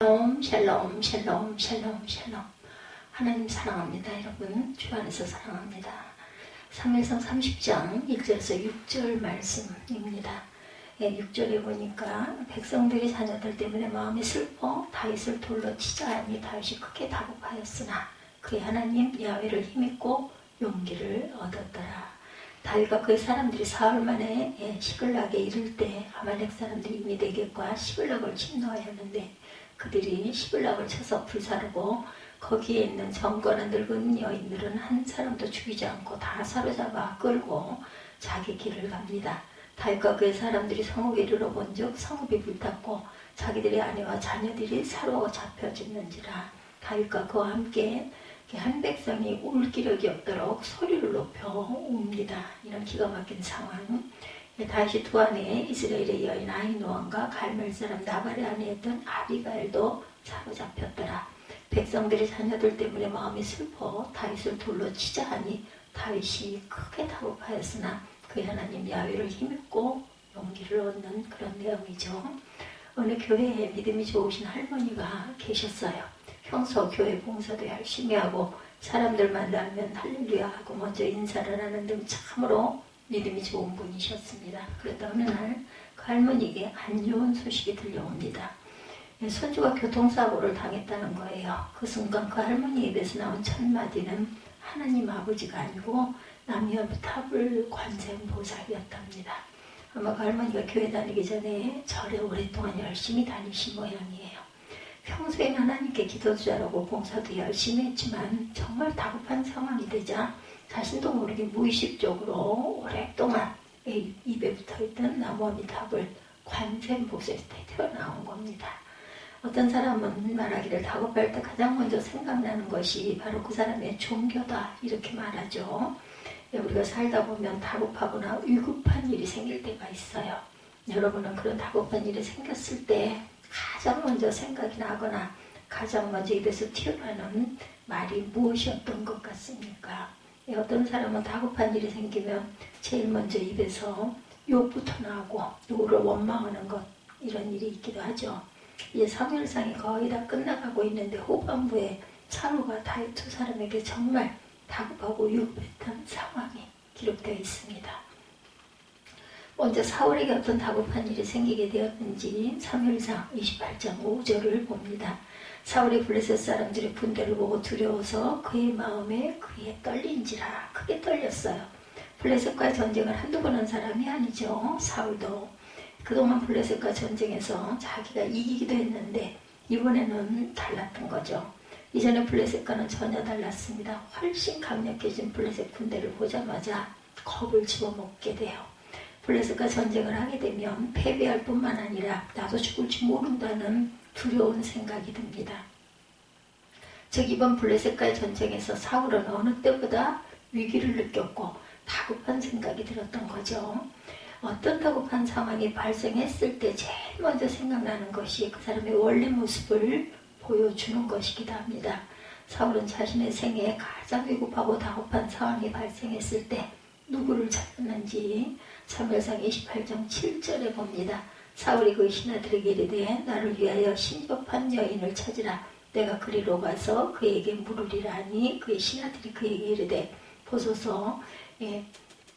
샬롬 샬롬 샬롬 샬롬 샬롬. 하나님 사랑합니다. 여러분 주 안에서 사랑합니다. 사무엘상 30장 1절에서 6절 말씀입니다. 6절에 보니까 백성들이 자녀들 때문에 마음이 슬퍼 다윗을 돌로 치자 하니 다윗이 크게 다급하였으나 그의 하나님 야훼를 힘입고 용기를 얻었더라. 다윗과 그의 사람들이 사흘 만에 시글락에 이를 때 아말렉 사람들이 이미 네겝과 시글락을 침노하였는데 그들이 시글락을 쳐서 불사르고 거기에 있는 정건한 늙은 여인들은 한 사람도 죽이지 않고 다 사로잡아 끌고 자기 길을 갑니다. 다윗과 그의 사람들이 성읍에 이르러 본즉 성읍이 불탔고 자기들의 아내와 자녀들이 사로잡혀 죽는지라. 다윗과 그와 함께 한 백성이 울 기력이 없도록 소리를 높여 웁니다. 이런 기가 막힌 상황. 다윗이 두 아내 이스라엘의 여인 아히노암과 갈멜 사람 나발의 아내였던 아비가일도 사로잡혔더라. 백성들의 자녀들 때문에 마음이 슬퍼 다윗을 돌로 치자 하니 다윗이 크게 다급하였으나 그의 하나님 야훼를 힘입고 용기를 얻는 그런 내용이죠. 어느 교회에 믿음이 좋으신 할머니가 계셨어요. 평소 교회 봉사도 열심히 하고 사람들 만나면 할렐루야 하고 먼저 인사를 하는 등 참으로 믿음이 좋은 분이셨습니다. 그런데 어느 날 그 할머니에게 안 좋은 소식이 들려옵니다. 손주가 교통사고를 당했다는 거예요. 그 순간 그 할머니 입에서 나온 첫 마디는 하나님 아버지가 아니고 남유탑을 관세음 보살이었답니다. 아마 그 할머니가 교회 다니기 전에 절에 오랫동안 열심히 다니신 모양이에요. 평소에는 하나님께 기도도 잘하고 봉사도 열심히 했지만 정말 다급한 상황이 되자 자신도 모르게 무의식적으로 오랫동안 입에 붙어있던 나무아미탑을 관세음 보살에 튀어나온 겁니다. 어떤 사람은 말하기를 다급할 때 가장 먼저 생각나는 것이 바로 그 사람의 종교다 이렇게 말하죠. 우리가 살다 보면 다급하거나 위급한 일이 생길 때가 있어요. 여러분은 그런 다급한 일이 생겼을 때 가장 먼저 생각이 나거나 가장 먼저 입에서 튀어나오는 말이 무엇이었던 것 같습니까? 어떤 사람은 다급한 일이 생기면 제일 먼저 입에서 욕부터 나오고 누구를 원망하는 것 이런 일이 있기도 하죠. 이제 사무엘상이 거의 다 끝나가고 있는데 후반부에 사울과 다윗 두 사람에게 정말 다급하고 위급했던 상황이 기록되어 있습니다. 먼저 사울에게 어떤 다급한 일이 생기게 되었는지 사무엘상 28장 5절을 봅니다. 사울이 블레셋 사람들의 군대를 보고 두려워서 그의 마음에 그의 떨린지라. 크게 떨렸어요. 블레셋과의 전쟁을 한두 번 한 사람이 아니죠. 사울도 그동안 블레셋과 전쟁에서 자기가 이기기도 했는데 이번에는 달랐던 거죠. 이전에 블레셋과는 전혀 달랐습니다. 훨씬 강력해진 블레셋 군대를 보자마자 겁을 집어먹게 돼요. 블레셋과 전쟁을 하게 되면 패배할 뿐만 아니라 나도 죽을지 모른다는 두려운 생각이 듭니다. 즉 이번 블레셋과의 전쟁에서 사울은 어느 때보다 위기를 느꼈고 다급한 생각이 들었던 거죠. 어떤 다급한 상황이 발생했을 때 제일 먼저 생각나는 것이 그 사람의 원래 모습을 보여주는 것이기도 합니다. 사울은 자신의 생애에 가장 위급하고 다급한 상황이 발생했을 때 누구를 찾았는지 사무엘상 28장 7절에 봅니다. 사울이 그 신하들에게 이르되 나를 위하여 신접한 여인을 찾으라. 내가 그리로 가서 그에게 물으리라 하니 그의 신하들이 그에게 이르되 보소서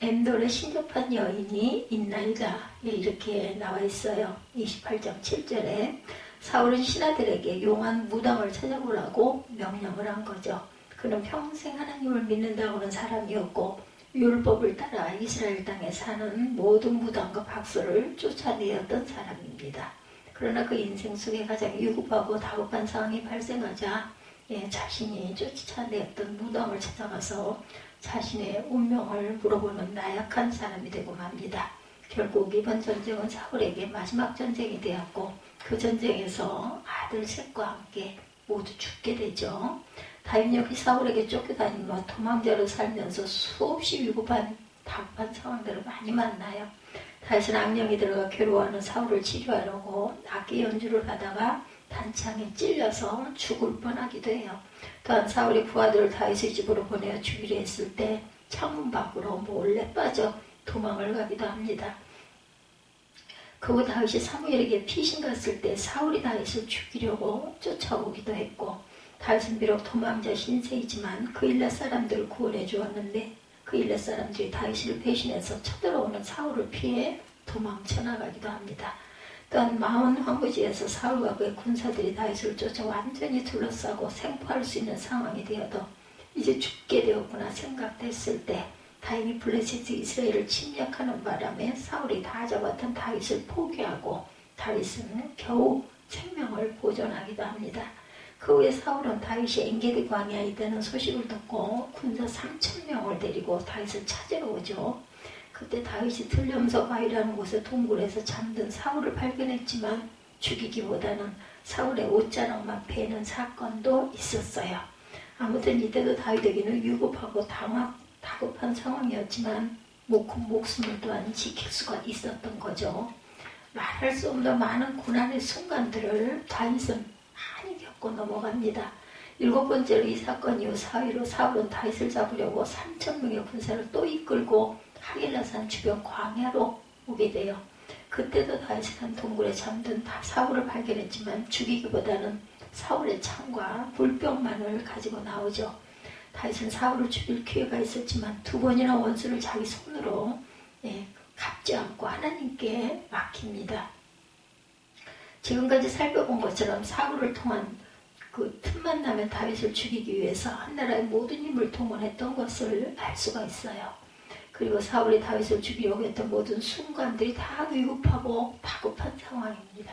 엠돌에 신접한 여인이 있나이다. 이렇게 나와 있어요. 28장 7절에 사울은 신하들에게 용한 무당을 찾아보라고 명령을 한 거죠. 그는 평생 하나님을 믿는다고는 사람이었고 율법을 따라 이스라엘 땅에 사는 모든 무당과 박사를 쫓아내었던 사람입니다. 그러나 그 인생 속에 가장 위급하고 다급한 상황이 발생하자 자신이 쫓아내었던 무당을 찾아가서 자신의 운명을 물어보는 나약한 사람이 되고 맙니다. 결국 이번 전쟁은 사울에게 마지막 전쟁이 되었고 그 전쟁에서 아들 셋과 함께 모두 죽게 되죠. 다윗 역시 사울에게 쫓겨다니며 도망자로 살면서 수없이 위급한 다급한 상황들을 많이 만나요. 다윗은 악령이 들어가 괴로워하는 사울을 치료하려고 악기 연주를 하다가 단창에 찔려서 죽을 뻔하기도 해요. 또한 사울이 부하들을 다윗의 집으로 보내어 죽이려 했을 때 창문 밖으로 몰래 빠져 도망을 가기도 합니다. 그후 다윗이 사무엘에게 피신 갔을 때 사울이 다윗을 죽이려고 쫓아오기도 했고, 다윗은 비록 도망자 신세이지만 그 일렛 사람들을 구원해 주었는데 그 일렛 사람들이 다윗을 배신해서 쳐들어오는 사울을 피해 도망쳐 나가기도 합니다. 또한 마온 황무지에서 사울과 그의 군사들이 다윗을 쫓아 완전히 둘러싸고 생포할 수 있는 상황이 되어도 이제 죽게 되었구나 생각됐을 때 다행히 블레셋이 이스라엘을 침략하는 바람에 사울이 다 잡았던 다윗을 포기하고 다윗은 겨우 생명을 보존하기도 합니다. 그 후에 사울은 다윗이 엔게디 광야에 있다는 소식을 듣고 군사 3,000명을 데리고 다윗을 찾으러 오죠. 그때 다윗이 들염소 바위라는 곳에 동굴에서 잠든 사울을 발견했지만 죽이기보다는 사울의 옷자락만 베는 사건도 있었어요. 아무튼 이때도 다윗에게는 위급하고 다급한 상황이었지만 목숨을 또한 지킬 수가 있었던 거죠. 말할 수 없는 많은 고난의 순간들을 다윗은 많이 겪고 넘어갑니다. 7번째로 이 사건 이후 사위로 사울은 다윗을 잡으려고 3,000명의 군사를 또 이끌고 하길라산 주변 광야로 오게 돼요. 그때도 다윗은 한 동굴에 잠든 사울을 발견했지만 죽이기보다는 사울의 창과 물병만을 가지고 나오죠. 다윗은 사울을 죽일 기회가 있었지만 2번이나 원수를 자기 손으로 갚지 않고 하나님께 맡깁니다. 지금까지 살펴본 것처럼 사울을 통한 그 틈만 나면 다윗을 죽이기 위해서 한나라의 모든 힘을 동원했던 것을 알 수가 있어요. 그리고 사울이 다윗을 죽이려고 했던 모든 순간들이 다 위급하고 다급한 상황입니다.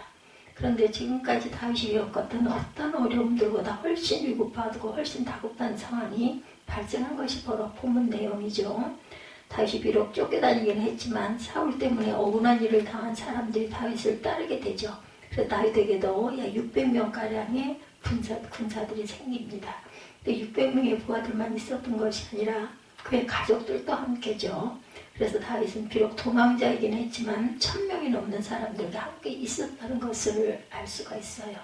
그런데 지금까지 다윗이 겪었던 어떤 어려움들보다 훨씬 위급하고 훨씬 다급한 상황이 발생한 것이 바로 본문 내용이죠. 다윗이 비록 쫓겨다니긴 했지만 사울 때문에 억울한 일을 당한 사람들이 다윗을 따르게 되죠. 그래서 다윗에게도 약 600명가량의 군사들이 생깁니다. 근데 600명의 부하들만 있었던 것이 아니라 그의 가족들도 함께죠. 그래서 다윗은 비록 도망자이긴 했지만 1,000명이 넘는 사람들과 함께 있었다는 것을 알 수가 있어요.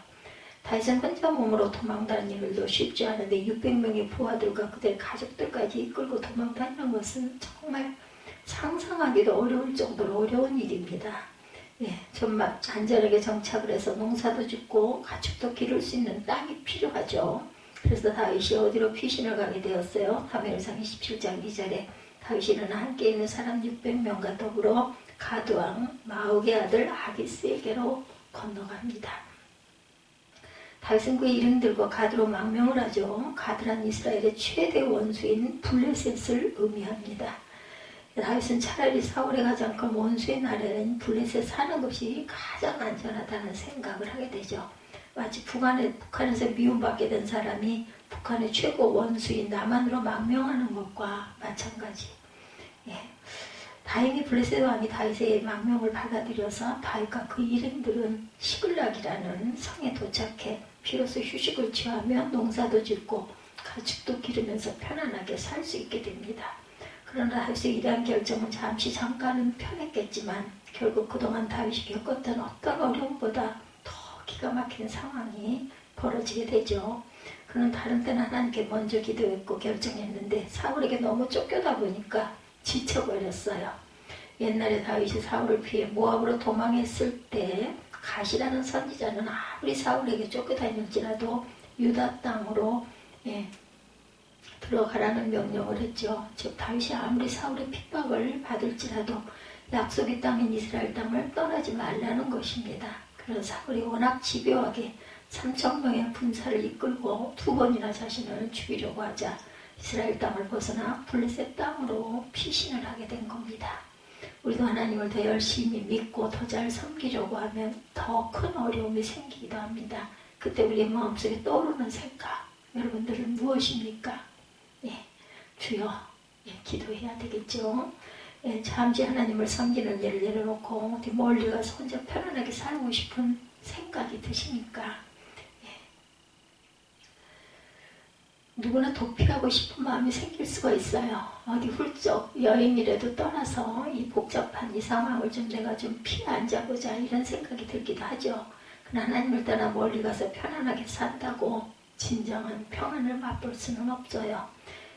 다윗은 혼자 몸으로 도망다니는 일도 쉽지 않은데 600명의 부하들과 그들의 가족들까지 이끌고 도망다니는 것은 정말 상상하기도 어려울 정도로 어려운 일입니다. 정말 안전하게 정착을 해서 농사도 짓고 가축도 기를 수 있는 땅이 필요하죠. 그래서 다윗이 어디로 피신을 가게 되었어요? 사무엘상 27장 2절에 다윗이 일어나 함께 있는 사람 600명과 더불어 가드왕 마옥의 아들 아기스에게로 건너갑니다. 다윗은 그의 이름들과 가드로 망명을 하죠. 가드란 이스라엘의 최대 원수인 블레셋을 의미합니다. 다윗은 차라리 사울의 가장 큰 원수의 나라인 블레셋 사는 것이 가장 안전하다는 생각을 하게 되죠. 마치 북한에서 미움받게 된 사람이 북한의 최고 원수인 남한으로 망명하는 것과 마찬가지. 다행히 블레셋 왕이 다윗의 망명을 받아들여서 다윗과 그 일행들은 시글락이라는 성에 도착해 비로소 휴식을 취하며 농사도 짓고 가축도 기르면서 편안하게 살 수 있게 됩니다. 그러나 다윗의 이러한 결정은 잠깐은 편했겠지만 결국 그동안 다윗이 겪었던 어떤 어려움보다 더 기가 막힌 상황이 벌어지게 되죠. 그는 다른 때는 하나님께 먼저 기도했고 결정했는데 사울에게 너무 쫓겨다 보니까 지쳐버렸어요. 옛날에 다윗이 사울을 피해 모압으로 도망했을 때 갓이라는 선지자는 아무리 사울에게 쫓겨다닐지라도 유다 땅으로 들어가라는 명령을 했죠. 즉 다윗이 아무리 사울의 핍박을 받을지라도 약속의 땅인 이스라엘 땅을 떠나지 말라는 것입니다. 그래서 사울이 워낙 집요하게 3,000명의 군사를 이끌고 2번이나 자신을 죽이려고 하자 이스라엘 땅을 벗어나 블레셋 땅으로 피신을 하게 된 겁니다. 우리도 하나님을 더 열심히 믿고 더 잘 섬기려고 하면 더 큰 어려움이 생기기도 합니다. 그때 우리의 마음속에 떠오르는 생각, 여러분들은 무엇입니까? 주여, 기도해야 되겠죠. 잠시 하나님을 섬기는 일을 내려놓고 어디 멀리 가서 혼자 편안하게 살고 싶은 생각이 드십니까? 누구나 도피하고 싶은 마음이 생길 수가 있어요. 어디 훌쩍 여행이라도 떠나서 이 복잡한 이 상황을 좀 내가 좀 피해 앉아보자 이런 생각이 들기도 하죠. 그러나 하나님을 떠나 멀리 가서 편안하게 산다고 진정한 평안을 맛볼 수는 없어요.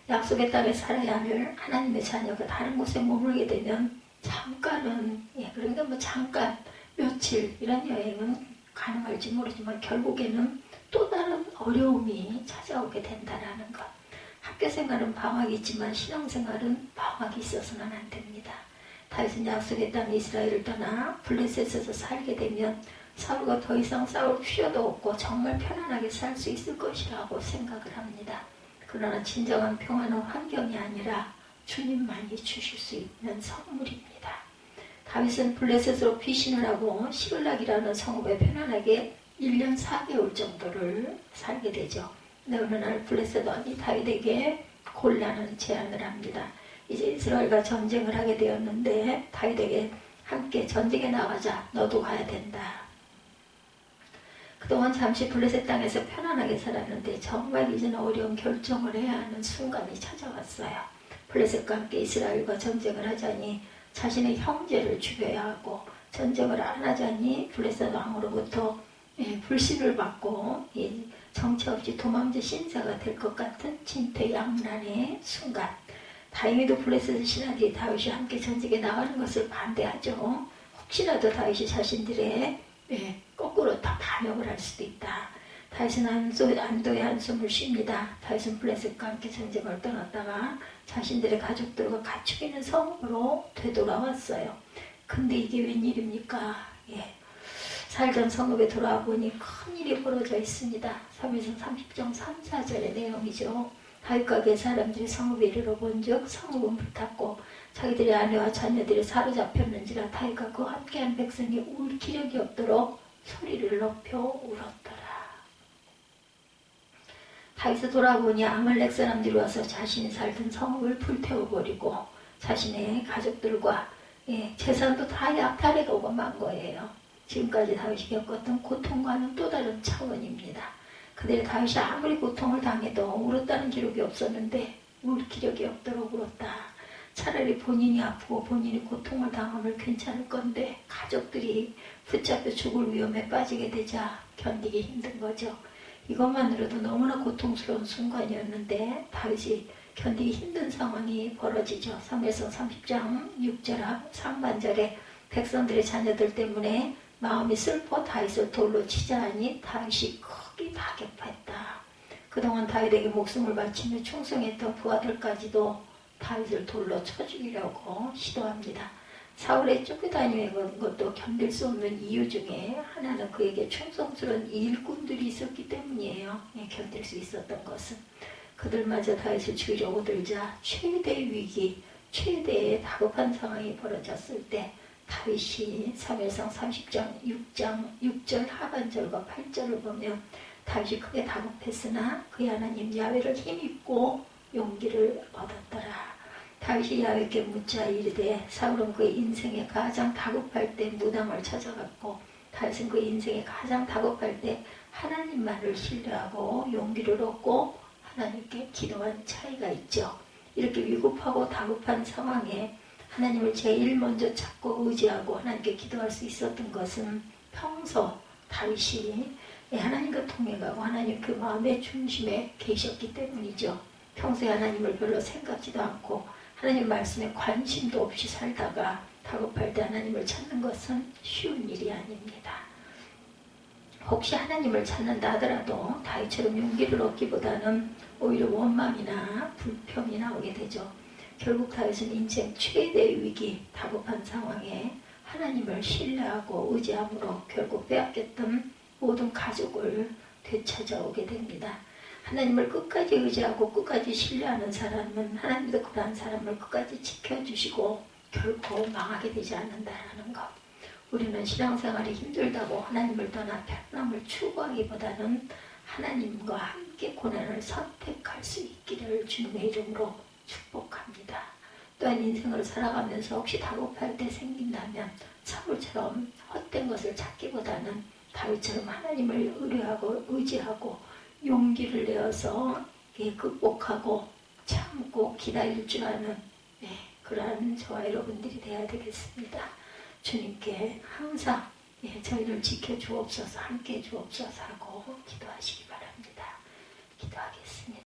약속의 땅에 살아야 할 하나님의 자녀가 다른 곳에 머물게 되면 잠깐은 그러니까 잠깐 며칠 이런 여행은 가능할지 모르지만 결국에는 또 다른 어려움이 찾아오게 된다는 것. 학교 생활은 방학이 있지만 신앙생활은 방학이 있어서는 안 됩니다. 다윗은 약속의 땅 이스라엘을 떠나 블레셋에서 살게 되면 사울과 더 이상 싸울 필요도 없고 정말 편안하게 살 수 있을 것이라고 생각을 합니다. 그러나 진정한 평안은 환경이 아니라 주님만이 주실 수 있는 선물입니다. 다윗은 블레셋으로 피신을 하고 시글락이라는 성읍에 편안하게 1년 4개월 정도를 살게 되죠. 근데 어느 날 블레셋 왕이 다윗에게 곤란한 제안을 합니다. 이제 이스라엘과 전쟁을 하게 되었는데 다윗에게 함께 전쟁에 나가자. 너도 가야 된다. 그동안 잠시 블레셋 땅에서 편안하게 살았는데 정말 이제는 어려운 결정을 해야 하는 순간이 찾아왔어요. 블레셋과 함께 이스라엘과 전쟁을 하자니 자신의 형제를 죽여야 하고 전쟁을 안 하자니 블레셋 왕으로부터 불신을 받고 정처 없이 도망자 신사가 될 것 같은 진퇴양난의 순간. 다행히도 블레셋을 지난 뒤에 다윗이 함께 전쟁에 나가는 것을 반대하죠. 혹시라도 다윗이 자신들의 거꾸로 다 반역을 할 수도 있다. 다윗은 안도의 한숨을 쉽니다. 다윗은 블레셋과 함께 전쟁을 떠났다가 자신들의 가족들과 가축 있는 성으로 되돌아왔어요. 근데 이게 웬일입니까? 살던 성읍에 돌아와 보니 큰일이 벌어져 있습니다. 3일상 30장 3, 4절의 내용이죠. 다윗과 그 사람들이 성읍에 이르러 본즉 성읍은 불탔고 자기들의 아내와 자녀들이 사로잡혔는지라 다윗과 그와 함께한 백성이 울 기력이 없도록 소리를 높여 울었더라. 다윗이 돌아보니 아말렉 사람들이 와서 자신이 살던 성읍을 불태워버리고 자신의 가족들과 재산도 다 약탈해가고 만 거예요. 지금까지 다윗이 겪었던 고통과는 또 다른 차원입니다. 그들이 다윗이 아무리 고통을 당해도 울었다는 기록이 없었는데 울 기력이 없도록 울었다. 차라리 본인이 아프고 본인이 고통을 당하면 괜찮을 건데 가족들이 붙잡혀 죽을 위험에 빠지게 되자 견디기 힘든 거죠. 이것만으로도 너무나 고통스러운 순간이었는데 다윗이 견디기 힘든 상황이 벌어지죠. 3에서 30장 6절 상반절에 백성들의 자녀들 때문에 마음이 슬퍼 다윗을 돌로 치자 하니 다윗이 크게 다급했다. 그동안 다윗에게 목숨을 바치며 충성했던 부하들까지도 다윗을 돌로 쳐 죽이려고 시도합니다. 사울의 쫓겨다니는 것도 견딜 수 없는 이유 중에 하나는 그에게 충성스러운 일꾼들이 있었기 때문이에요. 견딜 수 있었던 것은. 그들마저 다윗을 죽이려고 들자 최대의 위기, 최대의 다급한 상황이 벌어졌을 때 다윗이 3일상 30장 6절 하반절과 8절을 보면 다윗이 크게 다급했으나 그의 하나님 야훼를 힘입고 용기를 얻었더라. 다윗이 야훼께 묻자 이르되 사울은 그의 인생에 가장 다급할 때 무당을 찾아갔고 다윗은 그의 인생에 가장 다급할 때 하나님만을 신뢰하고 용기를 얻고 하나님께 기도한 차이가 있죠. 이렇게 위급하고 다급한 상황에 하나님을 제일 먼저 찾고 의지하고 하나님께 기도할 수 있었던 것은 평소 다윗이 하나님과 통해가고 하나님 그 마음의 중심에 계셨기 때문이죠. 평소에 하나님을 별로 생각지도 않고 하나님 말씀에 관심도 없이 살다가 다급할 때 하나님을 찾는 것은 쉬운 일이 아닙니다. 혹시 하나님을 찾는다 하더라도 다윗처럼 용기를 얻기보다는 오히려 원망이나 불평이 나오게 되죠. 결국 다윗은 인생 최대의 위기, 다급한 상황에 하나님을 신뢰하고 의지함으로 결국 빼앗겼던 모든 가족을 되찾아오게 됩니다. 하나님을 끝까지 의지하고 끝까지 신뢰하는 사람은 하나님도 그러한 사람을 끝까지 지켜주시고 결코 망하게 되지 않는다는 것. 우리는 신앙생활이 힘들다고 하나님을 떠나 편안함을 추구하기보다는 하나님과 함께 고난을 선택할 수 있기를 주님의 이름으로 축복합니다. 또한 인생을 살아가면서 혹시 다급할 때 생긴다면 사울처럼 헛된 것을 찾기보다는 다윗처럼 하나님을 의뢰하고 의지하고 용기를 내어서 극복하고 참고 기다릴 줄 아는 그러한 저와 여러분들이 되어야 되겠습니다. 주님께 항상 저희를 지켜주옵소서 함께 해주옵소서 하고 기도하시기 바랍니다. 기도하겠습니다.